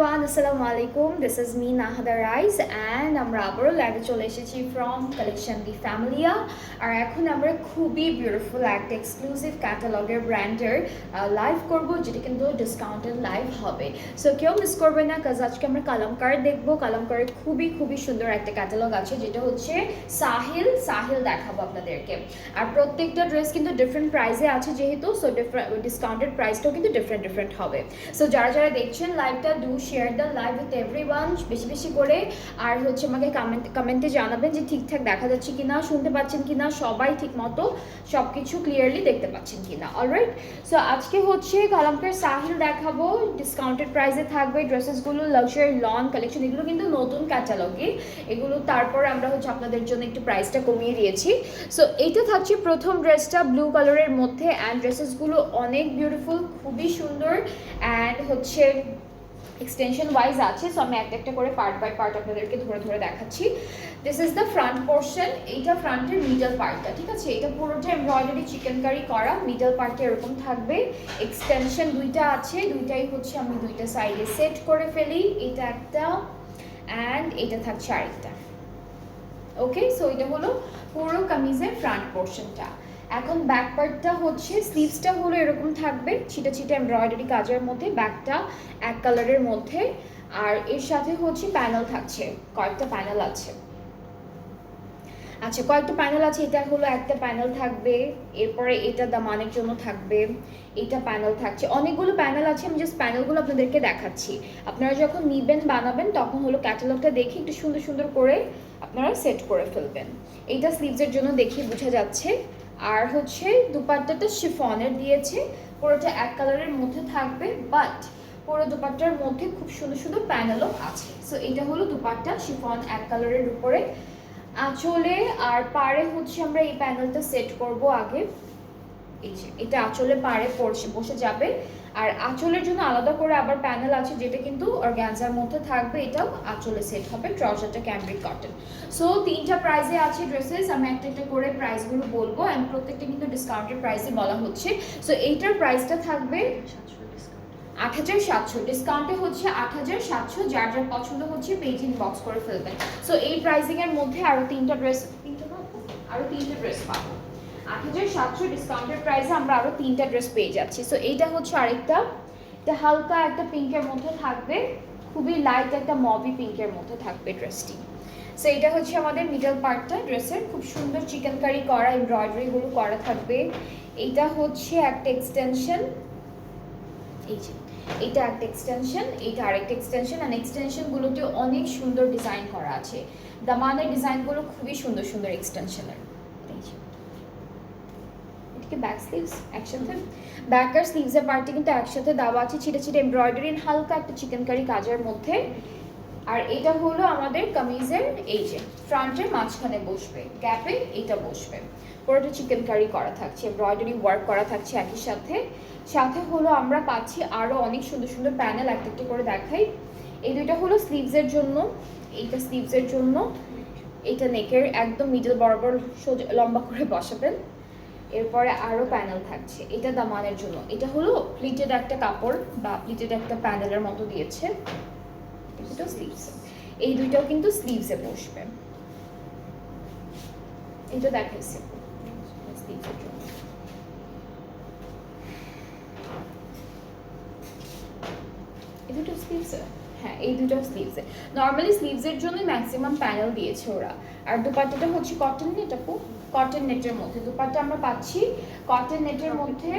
everyone, Assalamu alaikum. This is me Nahada Rais and আমরা আবারও লাইভে চলে এসেছি ফ্রম কালেকশন দি ফ্যামিলিয়া। আর এখন আমরা খুবই বিউটিফুল একটা এক্সক্লুসিভ ক্যাটালগের ব্র্যান্ডের লাইভ করব, যেটা কিন্তু ডিসকাউন্টেড লাইভ হবে। সো কেউ মিস করবে না, কাজ আজকে আমরা কালামকার দেখবো। কালামকারের খুবই সুন্দর একটা ক্যাটালগ আছে, যেটা হচ্ছে সাহিল দেখাবো আপনাদেরকে। আর প্রত্যেকটা ড্রেস কিন্তু ডিফারেন্ট প্রাইসে আছে যেহেতু, সো ডিসকাউন্টেড প্রাইসটাও কিন্তু ডিফারেন্ট হবে। সো যারা দেখছেন লাইভটা, do share the live with everyone বেশি করে। আর হচ্ছে আমাকে কমেন্টে জানাবেন যে ঠিকঠাক দেখা যাচ্ছে কিনা, শুনতে পাচ্ছেন কিনা, সবাই ঠিক মতো সব কিছু ক্লিয়ারলি দেখতে পাচ্ছেন কিনা। অলরাইট, সো আজকে হচ্ছে কালামকার সাহিল দেখাবো, ডিসকাউন্টেড প্রাইসে থাকবে ড্রেসেসগুলো। লাক্সারি লন কালেকশন, এগুলো কিন্তু নতুন ক্যাটালগে এগুলো। তারপর আমরা হচ্ছে আপনাদের জন্য একটু প্রাইসটা কমিয়ে দিয়েছি। সো এইটা থাকছে প্রথম ড্রেসটা ব্লু কালারের মধ্যে, অ্যান্ড ড্রেসেসগুলো অনেক বিউটিফুল, খুবই সুন্দর। অ্যান্ড হচ্ছে এক্সটেনশন ওয়াইজ আছে, সো আমি একটা করে পার্ট বাই পার্ট আপনাদেরকে ধরে দেখাচ্ছি। This is the front portion, এইটা ফ্রন্টের মিডল পার্টটা, ঠিক আছে? এটা পুরোটা এমব্রয়ডারি চিকেনকারি করা, মিডল পার্টে এরকম থাকবে। এক্সটেনশন দুইটা আছে, দুইটাই হচ্ছে আমি দুইটা সাইডে সেট করে ফেলি। এটা একটা অ্যান্ড এটা থাকছে আরেকটা। ওকে, সো এটা হলো পুরো কামিজের ফ্রন্ট পোর্শনটা। এখন ব্যাক পার্টটা হচ্ছে, স্লিভসটা হলো এরকম থাকবে ছিটা এমব্রয়ডারি কাজের মধ্যে, ব্যাকটা এক কালারের মধ্যে। আর এর সাথে হচ্ছে প্যানেল থাকছে, কয়েকটা প্যানেল আছে। আচ্ছা, কয়েকটা প্যানেল আছে। এটা হলো একটা প্যানেল থাকবে, এরপরে এটা দামানের জন্য থাকবে, এটা প্যানেল থাকছে, অনেকগুলো প্যানেল আছে। আমি জাস্ট প্যানেলগুলো আপনাদেরকে দেখাচ্ছি। আপনারা যখন নিবেন বানাবেন তখন হলো ক্যাটালগটা দেখে একটু সুন্দর করে আপনারা সেট করে ফেলবেন। এইটা স্লিভসের জন্য দেখিয়ে বোঝা যাচ্ছে। আর হচ্ছে দুপাট্টাটা শিফনের দিয়েছে, পুরোটা এক কালারের মধ্যে থাকবে, বাট পুরো দুপাট্টার মধ্যে খুব সুন্দর প্যানেলও আছে। সো এটা হলো দুপাট্টা, শিফন এক কালারের উপরে। আঁচলে আর পাড়ে হচ্ছে আমরা এই প্যানেলটা সেট করব আগে। এই যে এটা আঁচলে পাড়ে বসে যাবে। আর আঁচলের জন্য আলাদা করে আবার প্যানেল আছে, যেটা কিন্তু অর্গানজার মধ্যে থাকবে, এটাও আঁচলে সেট হবে। ট্রাউজারটা ক্যামব্রিক কটন। সো তিনটা প্রাইসে আছে ড্রেসেস, আমি একটা করে প্রাইসগুলো বলবো, অ্যান্ড প্রত্যেকটা কিন্তু ডিসকাউন্টেড প্রাইসে বলা হচ্ছে। সো এইটার প্রাইসটা থাকবে 8700, ডিসকাউন্টে হচ্ছে 8700। যার পছন্দ হচ্ছে পেজ ইনবক্স করে ফেলবেন। সো এই প্রাইসিং এর মধ্যে আরো তিনটা ড্রেস পাবো। 8700 ডিসকাউন্টেড প্রাইসে আমরা আরো তিনটা ড্রেস পেয়ে যাচ্ছি। সো এইটা হচ্ছে আরেকটা, এটা হালকা একটা পিঙ্কের মধ্যে থাকবে, খুবই লাইট একটা মবি পিঙ্কের মধ্যে থাকবে ড্রেসটি। সো এটা হচ্ছে আমাদের মিডল পার্টটা ড্রেসের, খুব সুন্দর চিকেনকারি করা, এমব্রয়ডারিগুলো করা থাকবে। এইটা হচ্ছে একটা এক্সটেনশন, এই যে এটা একটা এক্সটেনশন, এটা আরেকটা এক্সটেনশন। আর এক্সটেনশনগুলোতে অনেক সুন্দর ডিজাইন করা আছে, দামানের ডিজাইনগুলো খুবই সুন্দর এক্সটেনশনের। এটাকে ব্যাক স্লিভস একসাথে, ব্যাক আর স্লিভসের পার্টে কিন্তু একসাথে দেওয়া আছে, ছিটে এমব্রয়ডারি হালকা একটা চিকেনকারি কাজের মধ্যে। আর এটা হলো আমাদের কামিজের, এই যে ফ্রন্টের মাঝখানে বসবে, গ্যাপে এটা বসবে, পুরোটা চিকেনকারি করা থাকছে, এমব্রয়ডারি ওয়ার্ক করা থাকছে একই সাথে হলো আমরা পাচ্ছি আরও অনেক সুন্দর প্যানেল। একটা করে দেখাই। এই দুইটা হলো স্লিভসের জন্য, এইটা স্লিভসের জন্য, এটা নেকের একদম মিডল বরাবর সোজা লম্বা করে বসাবেন। এরপরে আরও প্যানেল থাকছে, এটা দামানের জন্য। এটা হলো প্লিটেড একটা কাপড় বা প্লিটেড একটা প্যানেলের মতো দিয়েছে, এটা স্লিভস। এই দুইটাও কিন্তু স্লিভসে বসবে, এটা দেখাইছে স্লিভসের জন্য। এই দুটো স্লিভসে, হ্যাঁ এই দুটো স্লিভসে। নর্মালি স্লিভসের জন্যই ম্যাক্সিমাম প্যানেল দিয়েছে ওরা। আর দুপাট্টাটা হচ্ছে কটন নেট, আপু কটন নেটের মধ্যে দুপাট্টা আমরা পাচ্ছি, কটন নেটের মধ্যে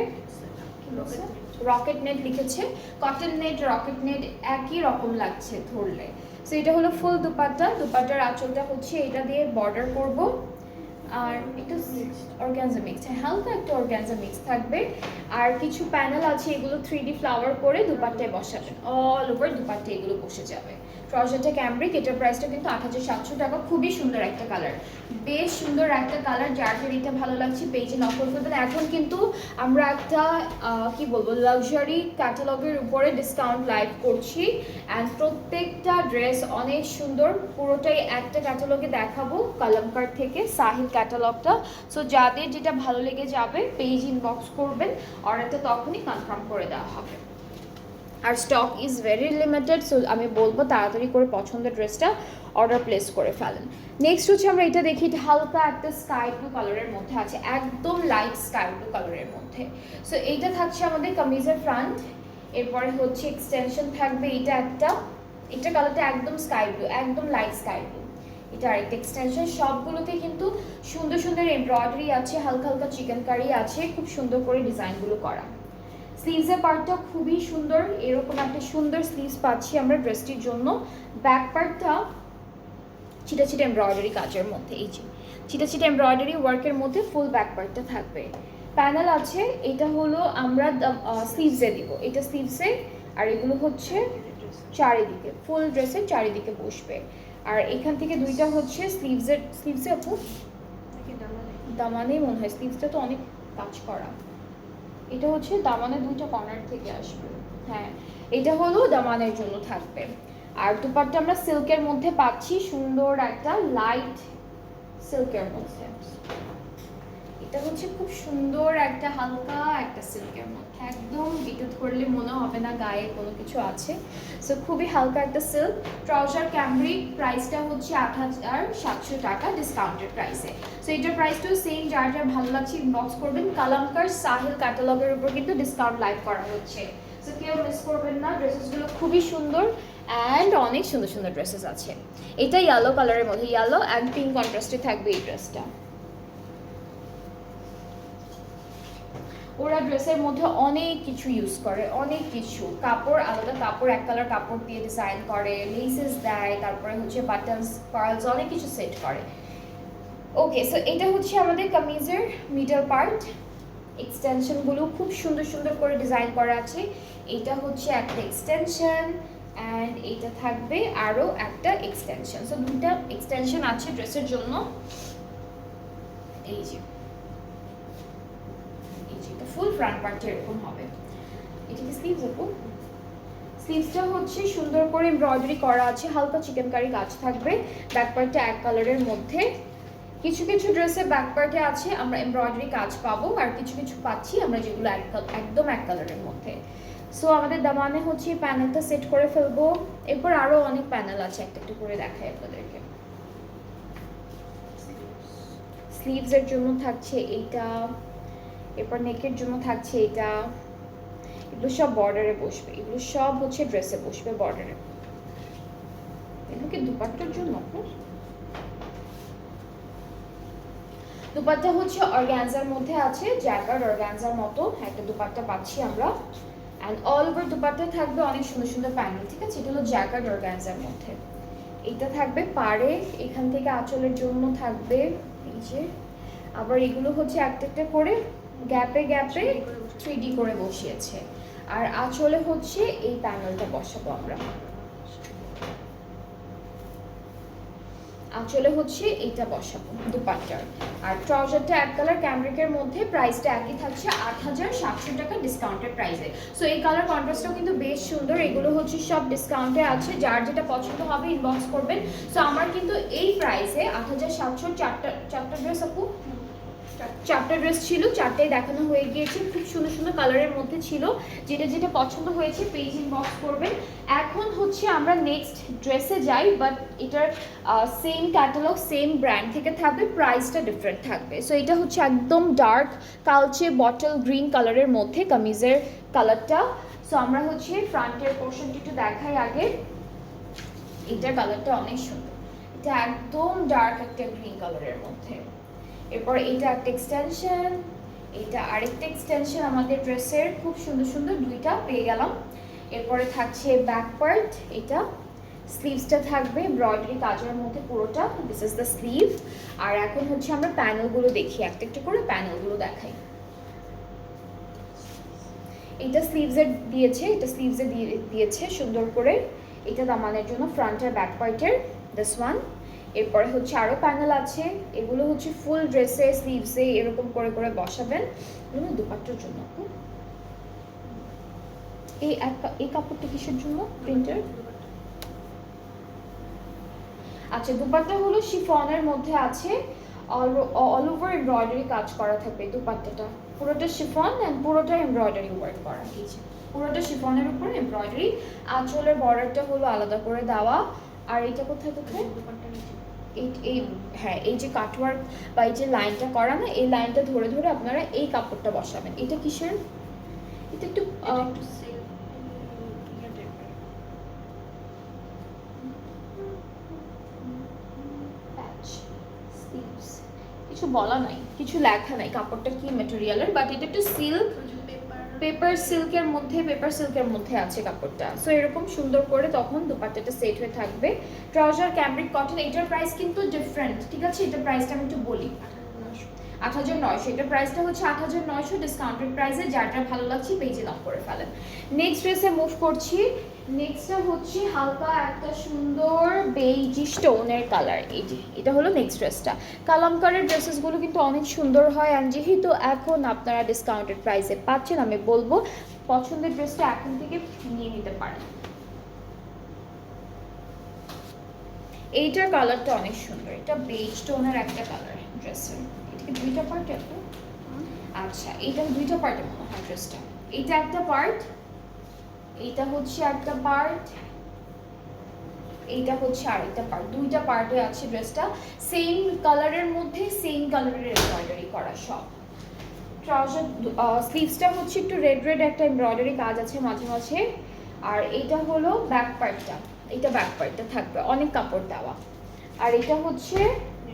রকেট নেট লিখেছে, কটন নেট রকেট নেট একই রকম লাগছে ধরলে। সো এটা হলো ফুল দুপাট্টার আঁচলটা হচ্ছে এটা দিয়ে বর্ডার করব। আর একটু অর্গানজা মিক্স, হালকা একটা অর্গানজা মিক্স থাকবে। আর কিছু প্যানেল আছে, এগুলো 3D ফ্লাওয়ার করে দুপাট্টায় বসাবেন, অল ওভার দুপাট্টা এগুলো বসে যাবে। ট্রাউজারটা ক্যামব্রিক, এটার প্রাইসটা কিন্তু 8700 টাকা। খুবই সুন্দর একটা কালার, বেশ সুন্দর একটা কালার। যার এটা ভালো লাগছে পেজে নক করে ফেলবেন। এখন কিন্তু আমরা একটা কি বলবো, লাক্সারি ক্যাটালগের উপরে ডিসকাউন্ট লাইভ করছি, অ্যান্ড প্রত্যেকটা ড্রেস অনেক সুন্দর। পুরোটাই একটা ক্যাটালগে দেখাবো, কালামকার থেকে সাহিল ক্যাটালগটা। সো যাদের যেটা ভালো লেগে যাবে পেজ ইনবক্স করবেন, অর্ডারটা তখনই কনফার্ম করে দেওয়া হবে। আর stock is very limited, so আমি বলবো তাড়াতাড়ি করে পছন্দের ড্রেসটা অর্ডার প্লেস করে ফেলেন। নেক্সট হচ্ছে আমরা এটা দেখি, এটা হালকা একটা স্কাই ব্লু কালারের মধ্যে আছে, একদম লাইট স্কাই ব্লু কালারের মধ্যে। সো এইটা থাকছে আমাদের কামিজের ফ্রন্ট, এরপরে হচ্ছে এক্সটেনশন থাকবে, এটা কালারটা একদম স্কাই ব্লু, একদম লাইট স্কাই ব্লু। এটা আরেকটা এক্সটেনশন, সবগুলোতে কিন্তু সুন্দর সুন্দর এমব্রয়ডারি আছে, হালকা হালকা চিকেন কারি আছে, খুব সুন্দর করে ডিজাইনগুলো করা। স্লিভসের পার্টটা খুবই সুন্দর, এরকম একটা সুন্দর স্লিভস পাচ্ছি আমরা ড্রেসটির জন্য। ব্যাক পার্টটা ছিটা ছিটা এমব্রয়ডারি কাজের মধ্যে, এই যে ছিটা ছিটা এমব্রয়ডারি ওয়ার্কের মধ্যে ফুল ব্যাক পার্টটা থাকবে। প্যানেল আছে, এটা হলো আমরা স্লিভসে দিব, এটা স্লিভসে, আর এগুলো হচ্ছে চারিদিকে, ফুল ড্রেসের চারিদিকে বসবে। আর এখান থেকে দুইটা হচ্ছে স্লিভসে আপু দামানেই মনে হয়, স্লিভসটা তো অনেক কাজ করা। এটা হচ্ছে দামানের দুইটা কর্নার থেকে আসবে, হ্যাঁ এটা হলো দামানের জন্য থাকবে। আর দুপাট্টা আমরা সিল্কের মধ্যে পাচ্ছি, সুন্দর একটা লাইট সিল্কের মধ্যে, এটা হচ্ছে খুব সুন্দর একটা হালকা একটা সিল্কের মধ্যে, একদম বিদ্যুৎ করলে মনে হবে না গায়ে কোনো কিছু আছে। সো খুবই হালকা একটা সিল্ক। ট্রাউজার ক্যামব্রিক, প্রাইসটা হচ্ছে ৮৭০০ টাকা ডিসকাউন্টেড প্রাইসে। সো এটার প্রাইসটাও সেম, যার যার ভালো লাগছে ইনবক্স করবেন। কালামকার সাহিল ক্যাটালগের উপর কিন্তু ডিসকাউন্ট লাইভ করা হচ্ছে, সো কেউ মিস করবেন না। ড্রেসেসগুলো খুবই সুন্দর অ্যান্ড অনেক সুন্দর সুন্দর ড্রেসেস আছে। এটা ইয়েলো কালারের মধ্যে, ইয়েলো অ্যান্ড পিঙ্ক কন্ট্রাস্টে থাকবে এই ড্রেসটা। ওরা ড্রেসের মধ্যে অনেক কিছু ইউজ করে, অনেক কিছু কাপড়, আলাদা কাপড়, এক কালার কাপড় দিয়ে ডিজাইন করে, লেসেস দেয়, তারপরে হচ্ছে বাটনস, পার্লস, অনেক কিছু সেট করে। ওকে, সো এটা হচ্ছে আমাদের কামিজের মিডল পার্ট, এক্সটেনশনগুলো খুব সুন্দর সুন্দর করে ডিজাইন করা আছে। এটা হচ্ছে একটা এক্সটেনশন অ্যান্ড এটা থাকবে আরও একটা এক্সটেনশন, সো দুইটা এক্সটেনশন আছে ড্রেসের জন্য। এই যে ফুল ফ্রন্ট পার্টটা এরকম হবে। এটা কি স্লিভস আপু? স্লিভসটা হচ্ছে সুন্দর করে এমব্রয়ডারি করা আছে, হালকা চিকেন কারি কাজ থাকবে। ব্যাক পার্টটা এক কালারের মধ্যে, কিছু কিছু ড্রেসে ব্যাক পার্টে আছে আমরা এমব্রয়ডারি কাজ পাবো, আর কিছু কিছু পাচ্ছি আমরা যেগুলো একদম এক কালারের মধ্যে। সো আমাদের দামানে হচ্ছে প্যানেলটা সেট করে ফেলবো, এরপর আরও অনেক প্যানেল আছে, একটা একটু করে দেখাই আপনাদেরকে। স্লিভসের জন্য থাকছে এইটা, এরপর নেকের জন্য থাকছে এটা, এগুলো সব বর্ডারে বসবে, এগুলো সব হচ্ছে ড্রেসে বসবে বর্ডারে। এগুলো কি দুপাট্টার জন্য? দুপাট্টা হচ্ছে অর্গানজার মধ্যে আছে, জ্যাকার্ড অর্গানজার মতো একটা দুপাট্টা পাচ্ছি আমরা, অ্যান্ড অল ওভার দুপাট্টা থাকবে অনেক সুন্দর সুন্দর প্যানেল, ঠিক আছে? এটা হলো জ্যাকার্ড অর্গানজার মধ্যে। এটা থাকবে পাড়ে, এখান থেকে আঁচলের জন্য থাকবে এই যে, আবার এগুলো হচ্ছে একটা একটা করে গ্যাপে গ্যাপে 3D করে বসিয়েছে। আর আঁচলে হচ্ছে এই প্যানেলটা বসাবো আমরা, আঁচলে হচ্ছে এইটা বসাবো দুপাট্টার। আর ট্রাউজারটা এক কালার ক্যামব্রিকের মধ্যে, প্রাইসটা একই থাকছে ৮৭০০ টাকা ডিসকাউন্টেড প্রাইসে। সো এই কালার কন্ট্রাস্টটাও কিন্তু বেশ সুন্দর, এগুলো হচ্ছে সব ডিসকাউন্টে আছে, যার যেটা পছন্দ হবে ইনবক্স করবেন। সো আমার কিন্তু এই প্রাইসে ৮৭০০ চারটা ড্রেস আপু, চারটা ড্রেস ছিল, চারটাই দেখানো হয়ে গিয়েছে, খুব সুন্দর সুন্দর কালারের মধ্যে ছিল। যেটা যেটা পছন্দ হয়েছে পেজ ইনবক্স করবেন। এখন হচ্ছে আমরা নেক্সট ড্রেসে যাই, বাট এটার সেম ক্যাটালগ সেম ব্র্যান্ড থেকে থাকবে, প্রাইসটা ডিফারেন্ট থাকবে। সো এটা হচ্ছে একদম ডার্ক কালচে বটল গ্রিন কালারের মধ্যে কামিজের কালারটা। সো আমরা হচ্ছে ফ্রন্টের পোর্শনটি একটু দেখাই আগে, এটার কালারটা অনেক সুন্দর, এটা একদম ডার্ক একটা গ্রিন কালারের মধ্যে। এরপর এটা একটা এক্সটেনশন, এটা আরেকটা এক্সটেনশন আমাদের ড্রেসের, খুব সুন্দর সুন্দর দুইটা পেয়ে গেলাম। এরপরে থাকছে ব্যাক পার্ট, এটা স্লিভসটা থাকবে এমব্রয়ডারি কাজের মধ্যে পুরোটা, দিস ইজ দ্য স্লিভ। আর এখন হচ্ছে আমরা প্যানেলগুলো দেখি, একটা একটা করে প্যানেলগুলো দেখাই। এটা স্লিভসে দিয়েছে, এটা স্লিভসে দিয়েছে সুন্দর করে, এটা দামানের জন্য ফ্রন্ট আর ব্যাক পার্টের, দিস ওয়ান। এরপরে হচ্ছে আরও প্যানেল আছে, এগুলো হচ্ছে ফুল ড্রেসে স্লিভসে এরকম করে করে বসাবেন, এগুলো দুপাট্টার জন্য। এই কাপড়টা কিসের জন্য? প্রিন্টার। আচ্ছা, দুপাট্টা হলো শিফনের মধ্যে আছে, অল ওভার এমব্রয়ডারি কাজ করা থাকবে দুপাট্টাটা, পুরোটা শিফন অ্যান্ড পুরোটা এমব্রয়ডারি ওয়ার্ক করা। এই যে পুরোটা শিফনের উপর এমব্রয়ডারি, আঁচলের বর্ডারটা হলো আলাদা করে দেওয়া। আর এটা কোথায় কোথায় এই হ্যাঁ, এই যে কাটওয়ার্ক বা এই যে লাইনটা করা না, এই লাইনটা ধরে ধরে আপনারা এই কাপড়টা বসাবেন। এটা কিসের? এটা একটু কিছু বলা নাই, কিছু লেখা নাই কাপড়টা কি ম্যাটেরিয়ালের, বাট এটা একটু সিল্ক, পেপার সিল্কের মধ্যে আছে কাপড়টা। সো এরকম সুন্দর করে তখন দুপাট্টাটা সেট হয়ে থাকবে। ট্রাউজার ক্যামব্রিক কটন, এটার প্রাইস কিন্তু ডিফারেন্ট, ঠিক আছে? এটার প্রাইসটা আমি একটু বলি। ৮৯০০, এটার প্রাইসটা হচ্ছে ৮৯০০ ডিসকাউন্টেড প্রাইসে। যারটা ভালো লাগছে পেজে লক করে ফেলেন। নেক্সট ড্রেসে মুভ করছি। নেক্সটটা হচ্ছে হালকা একটা সুন্দর বেইজি স্টোনের কালার। এই যে এটা হলো নেক্সট ড্রেসটা। কালামকারের ড্রেসেসগুলো কিন্তু অনেক সুন্দর হয়, অ্যান্ড যেহেতু এখন আপনারা ডিসকাউন্টেড প্রাইসে পাচ্ছেন, আমি বলবো পছন্দের ড্রেসটা এখন থেকে নিয়ে নিতে পারেন। এইটার কালারটা অনেক সুন্দর, এটা বেজ টোনের একটা কালার ড্রেসের। এটা দুইটা পার্ট আছে? আচ্ছা, এটা দুইটা পার্টে মনে হয় ড্রেসটা। এটা একটা পার্ট, এইটা হচ্ছে একটা পার্ট, এইটা হচ্ছে আরেকটা পার্ট। দুইটা পার্টে আছে ড্রেসটা। সেম কালারের মধ্যে সেম কালারের এমব্রয়ডারি করা সব। ট্রাউজার স্লিভসটা হচ্ছে একটু রেড রেড একটা এমব্রয়ডারি কাজ আছে মাঝে মাঝে। আর এটা হলো ব্যাক পার্টটা, এটা ব্যাক পার্টটা থাকবে অনেক কাপড় দেওয়া। আর এটা হচ্ছে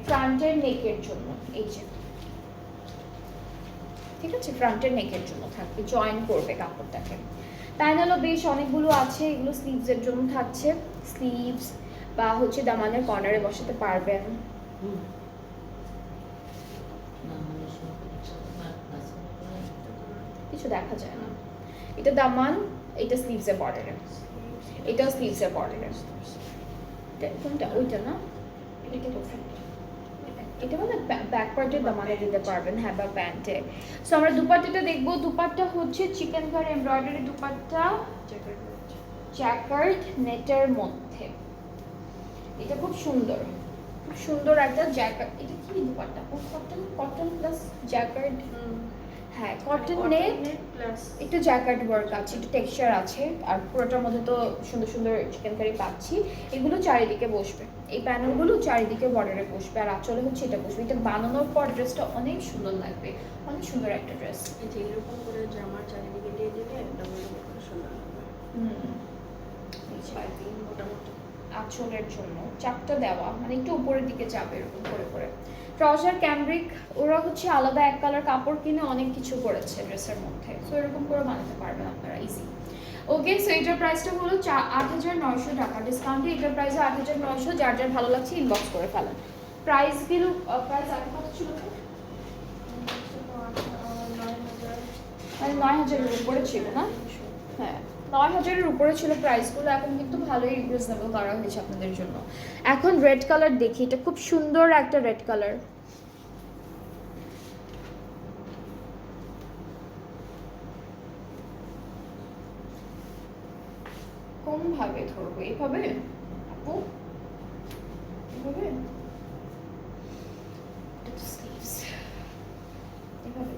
ফ্রন্টের নেকের জন্য, এই যে ঠিক আছে, ফ্রন্টের নেকের জন্য থাকবে, জয়েন করবে কাপড়টাকে। প্যানেলও বেশ অনেকগুলো আছে, এগুলো স্লিভসের জন্য থাকছে। স্লিভস বা হচ্ছে দামানের কর্নারে বসাতে পারবেন। কিছু দেখা যায় না। এটা দামান, এটা স্লিভসের বর্ডারে, এটাও স্লিভসের বর্ডারে। কোনটা? ওইটা না, এটা মানে ব্যাক পার্টের দামানে দিতে পারবেন, হ্যাঁ, বা প্যান্টে। সো আমরা দুপাট্টাটা দেখবো। দুপাট্টা হচ্ছে chikankari embroidery dupatta, jacquard নেটের মধ্যে। এটা খুব সুন্দর, খুব সুন্দর একটা জ্যাকার্ড। এটা কি dupatta? Cotton, cotton plus jacquard. হ্যাঁ, কটন নেট প্লাস একটু জ্যাকার্ড ওয়ার্ক আছে, একটু টেক্সচার আছে। আর পুরোটার মধ্যে তো সুন্দর সুন্দর চিকেন কারি পাচ্ছি। এগুলো চারিদিকে বসবে, এই প্যানেলগুলো চারিদিকে বর্ডারে বসবে, আর আঁচলে হচ্ছে এটা বসবে। এটা বানানোর পর ড্রেসটা অনেক সুন্দর লাগবে, অনেক সুন্দর একটা ড্রেস। এটা এরকম করে জামার চারিদিকে দিয়ে দিলে একটা সুন্দর লাগবে। মোটামুটি আঁচলের জন্য চাপটা দেওয়া, মানে একটু উপরের দিকে চাপ এরকম করে করে। ট্রাউজার ক্যামব্রিক, ওরা হচ্ছে আলাদা এক কালার কাপড় কিনে অনেক কিছু করেছে ড্রেসের মধ্যে। সো এরকম করে বানাতে পারবেন আপনারা ইজি। ওকে, সো এটার প্রাইসটা হলো ৮৯০০ টাকা ডিসকাউন্টে। এটার প্রাইস ৮৯০০। যার যার ভালো লাগছে ইনবক্স করে ফেলেন। প্রাইসগুলো প্রাইস আগে কত ছিল? মানে ৯০০০-এর উপরে ছিল না? হ্যাঁ, ৯০০০-এর উপরে ছিল প্রাইসগুলো। এখন কিন্তু ভালোই রিজনেবল করা হয়েছে আপনাদের জন্য। এখন রেড কালার দেখি, এটা খুব সুন্দর একটা রেড কালার। কোন ভাবে ধরবো? এইভাবে আপু, এইভাবে, এইভাবে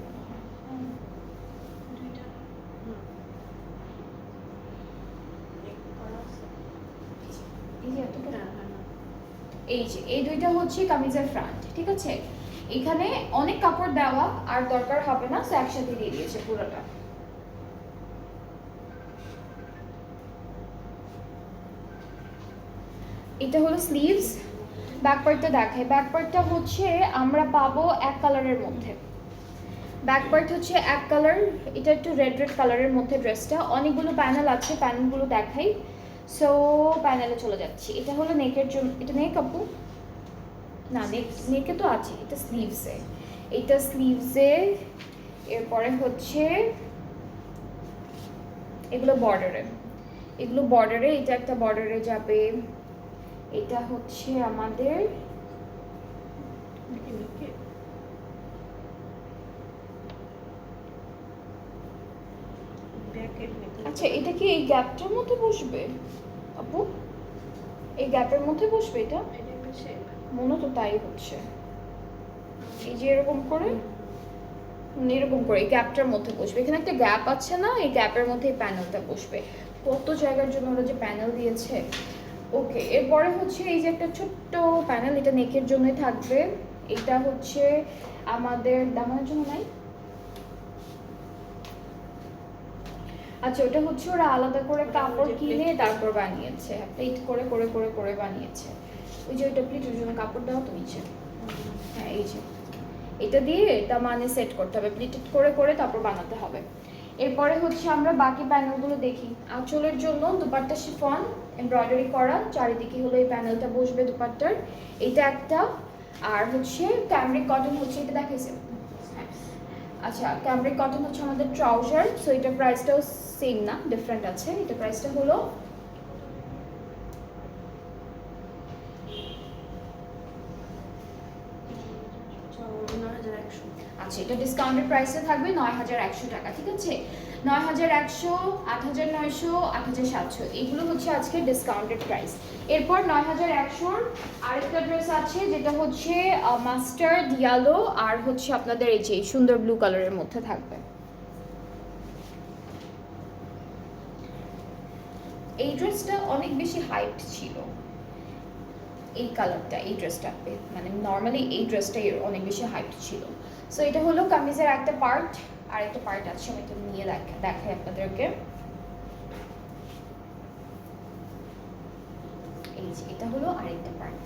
এই যে এই দুইটা হচ্ছে কামিজের ফ্রন্ট, ঠিক আছে? এখানে অনেক কাপড় দেওয়া আর দরকার হবে না, সো একসাথে দিয়ে দিয়েছে পুরোটা। এটা হলো স্লিভস। ব্যাক পার্টটা দেখাই। ব্যাক পার্টটা হচ্ছে আমরা পাবো এক কালারের মধ্যে। ব্যাক পার্ট হচ্ছে এক কালার, এটা একটু রেড রেড কালারের মধ্যে ড্রেসটা। অনেকগুলো প্যানেল আছে, প্যানেলগুলো দেখাই। সো প্যানেলে চলে যাচ্ছি। এটা হলো নেকের জন্য, এটা নেক আপু না, নেকে তো আছে, এটা স্লিভসে। এটা স্লিভসে, এরপরে হচ্ছে এগুলো বর্ডারে, এগুলো বর্ডারে, এটা একটা বর্ডারে যাবে। এটা হচ্ছে আমাদের আচ্ছা, এটা কি এই গ্যাপটার মধ্যে বসবে আপু? এই গ্যাপের মধ্যে বসবে এটা? মনে তো তাই হচ্ছে। এই যে এরকম করে এরকম করে এই গ্যাপটার মধ্যে বসবে, এখানে একটা গ্যাপ আছে না, এই গ্যাপের মধ্যে এই প্যানেলটা বসবে। কত জায়গার জন্য ওরা যে প্যানেল দিয়েছে। ওকে, এরপরে হচ্ছে এই যে একটা ছোট্ট প্যানেল, এটা নেকের জন্যই থাকবে। এটা হচ্ছে আমাদের দামানের জন্য নাই, আচ্ছা ওটা হচ্ছে ওরা আলাদা করে কাপড় কিনে তারপর বানিয়েছে, প্লিট করে করে করে করে বানিয়েছে। ওই যে ওইটা প্লিটের জন্য কাপড় দেওয়া তো নিচে, হ্যাঁ এই যে এটা দিয়ে এটা মানে সেট করতে হবে, প্লিটেড করে করে তারপর বানাতে হবে। এরপরে হচ্ছে আমরা বাকি প্যানেলগুলো দেখি। আঁচলের জন্য দুপাট্টা শিফন এমব্রয়ডারি করা, চারিদিকে হলো এই প্যানেলটা বসবে দুপাট্টার, এটা একটা। আর হচ্ছে ক্যামরিক কটন হচ্ছে, এটা দেখাইছে, আচ্ছা ক্যামরিক কটন হচ্ছে আমাদের ট্রাউজার। সো এটার প্রাইসটাও সেম না, ডিফারেন্ট আছে। এটা প্রাইসটা হলো আচ্ছা, এটা ডিসকাউন্টেড প্রাইসে থাকবে ৯,১০০ টাকা, ঠিক আছে? ৯,১০০, ৮,৯০০, ৮,৭০০ এগুলো হচ্ছে আজকে ডিসকাউন্টেড প্রাইস। এরপর ৯,১০০-র আরেকটা ড্রেস আছে যেটা হচ্ছে মাস্টার্ড ইয়েলো আর হচ্ছে আপনাদের এই যে সুন্দর ব্লু কালারের মধ্যে থাকবে। এই ড্রেসটা অনেক বেশি হাইপড ছিল, এই কালারটা, এই ড্রেসটা মানে নর্মালি এই ড্রেসটাই অনেক বেশি হাইট ছিল। সো এটা হলো কামিজের একটা পার্ট, আর একটা পার্ট আছে আমি এটা নিয়ে দেখাই আপনাদেরকে। এই যে এটা হলো আরেকটা পার্ট,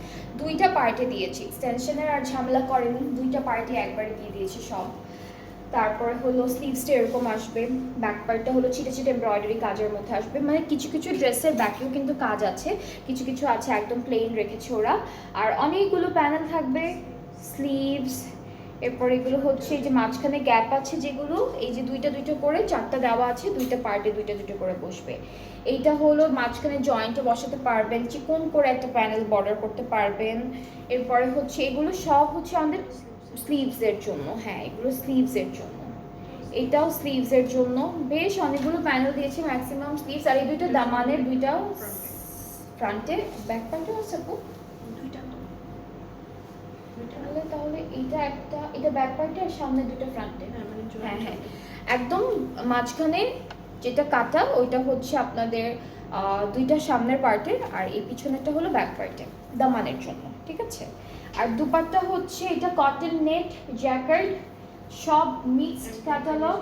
দুইটা পার্টে দিয়েছি, এক্সটেনশনের আর ঝামেলা করেনি, দুইটা পার্টে একবারে দিয়ে দিয়েছি সব। তারপরে হলো স্লিভসটা এরকম আসবে, ব্যাক পার্টটা হলো ছিটে ছিটে এমব্রয়ডারি কাজের মধ্যে আসবে, মানে কিছু কিছু ড্রেসের ব্যাকেও কিন্তু কাজ আছে, কিছু কিছু আছে একদম প্লেন রেখেছে ওরা। আর অনেকগুলো প্যানেল থাকবে, স্লিভস, এরপর এগুলো হচ্ছে এই যে মাঝখানে গ্যাপ আছে যেগুলো, এই যে দুইটা দুইটা করে চারটা দেওয়া আছে, দুইটা পার্টে দুইটা দুইটা করে বসবে। এইটা হলো মাঝখানে জয়েন্টে বসাতে পারবেন, চিকন করে একটা প্যানেল বর্ডার করতে পারবেন। এরপরে হচ্ছে এগুলো সব হচ্ছে আমাদের স্লিভসের জন্য, হ্যাঁ এগুলো স্লিভসের জন্য, এটাও স্লিভসের জন্য। বেশ অনেকগুলো প্যানেল দিয়েছে, ম্যাক্সিমাম স্লিভস। আর এই দুইটা দামানের দুইটাও ফ্রন্টে, ব্যাক প্যান্টও আছে আপু তাহলে এইটা একটা, এটা ব্যাক পার্টে আর সামনে দুটো ফ্রন্টে, হ্যাঁ হ্যাঁ একদম মাঝখানে যেটা কাটা ওইটা হচ্ছে আপনাদের দুইটা সামনের পার্টের, আর এই পিছনেরটা হলো ব্যাক পার্টে দামানের জন্য, ঠিক আছে? আর দুপাট্টা হচ্ছে এটা কটন নেট জ্যাকেট, সব মিক্সড ক্যাটালগ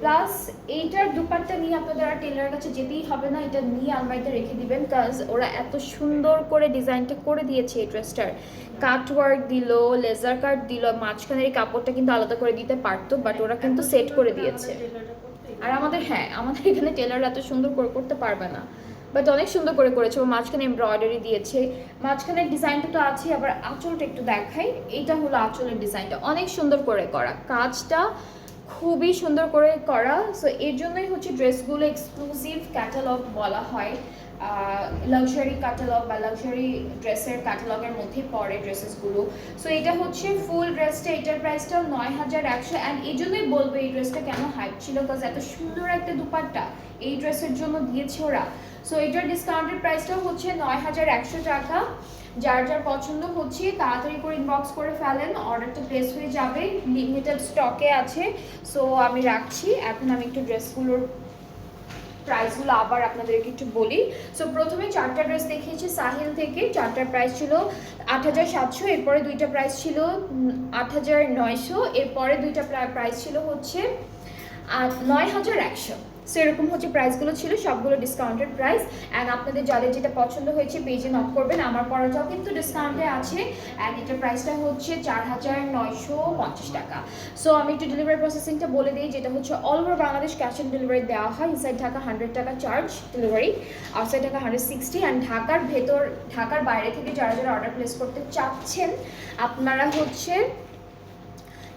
প্লাস এইটার দুপাট্টা নিয়ে আপনাদের আর টেলারের কাছে যেতেই হবে না, এটা নিয়ে আলমারিতে রেখে দিবেন, কাজ ওরা এত সুন্দর করে ডিজাইনটা করে দিয়েছে এই ড্রেসটার, কাট ওয়ার্ক দিল, লেজার কাট দিল, মাঝখানের এই কাপড়টা কিন্তু আলাদা করে দিতে পারতো, বাট ওরা কিন্তু সেট করে দিয়েছে। আর আমাদের হ্যাঁ আমাদের এখানে টেলার এত সুন্দর করে করতে পারবে না, বাট অনেক সুন্দর করে করেছে, ও মাঝখানে এমব্রয়ডারি দিয়েছে, মাঝখানের ডিজাইনটা তো আছে, আবার আঁচলটা একটু দেখাই, এইটা হলো আঁচলের ডিজাইনটা অনেক সুন্দর করে করা, কাজটা খুবই সুন্দর করে করা। সো এর জন্যই হচ্ছে ড্রেসগুলো এক্সক্লুসিভ ক্যাটালগ বলা হয়, লাক্সারি ক্যাটালগ বা লাক্সারি ড্রেসের ক্যাটালগের মধ্যে পড়ে ড্রেসেসগুলো। সো এটা হচ্ছে ফুল ড্রেসটা, এটার প্রাইসটাও ৯,১০০। অ্যান্ড এই জন্যই বলবো এই ড্রেসটা কেন হাইপ ছিল, বিকজ এত সুন্দর একটা দুপাট্টা এই ড্রেসের জন্য দিয়েছে ওরা। সো এটার ডিসকাউন্টেড প্রাইসটাও হচ্ছে ৯,১০০ টাকা। যার যার পছন্দ হচ্ছে তাড়াতাড়ি করে ইনবক্স করে ফেলেন, অর্ডারটা প্লেস হয়ে যাবে, লিমিটেড স্টকে আছে। সো আমি রাখছি, এখন আমি একটু ড্রেসগুলোর প্রাইসগুলো আবার আপনাদেরকে একটু বলি। সো প্রথমে চারটা ড্রেস দেখিয়েছি সাহিল থেকে, চারটার প্রাইস ছিল ৮,৭০০, এরপরে দুইটা প্রাইস ছিল ৮,৯০০, এরপরে দুইটা প্রাইস ছিল হচ্ছে ৯,১০০। সো এরকম হচ্ছে প্রাইসগুলো ছিল, সবগুলো ডিসকাউন্টেড প্রাইস। অ্যান্ড আপনাদের যাদের যেটা পছন্দ হয়েছে পেজে নক করবেন, আমার পড়াটাও কিন্তু ডিসকাউন্টে আছে। অ্যান্ড এটার প্রাইসটা হচ্ছে ৪,৯৫০ টাকা। সো আমি একটু ডেলিভারি প্রসেসিংটা বলে দিই, যেটা হচ্ছে all over Bangladesh cash on delivery দেওয়া হয়। ইনসাইড ঢাকা 100 টাকা charge delivery, outside Dhaka 160। And ঢাকার ভেতর, ঢাকার বাইরে থেকে যারা যারা অর্ডার প্লেস করতে চাচ্ছেন আপনারা হচ্ছে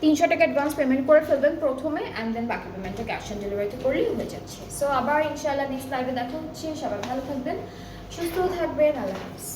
৩০০ টাকা অ্যাডভান্স পেমেন্ট করে ফেলবেন প্রথমে, অ্যান্ড দেন বাকি পেমেন্টটা ক্যাশ অন ডেলিভারিতে করলেই হয়ে যাচ্ছে। সো আবার ইনশাআল্লাহ নেক্সট লাইভে দেখা হচ্ছে, সবাই ভালো থাকবেন, সুস্থ থাকবেন, আল্লাহ হাফিজ।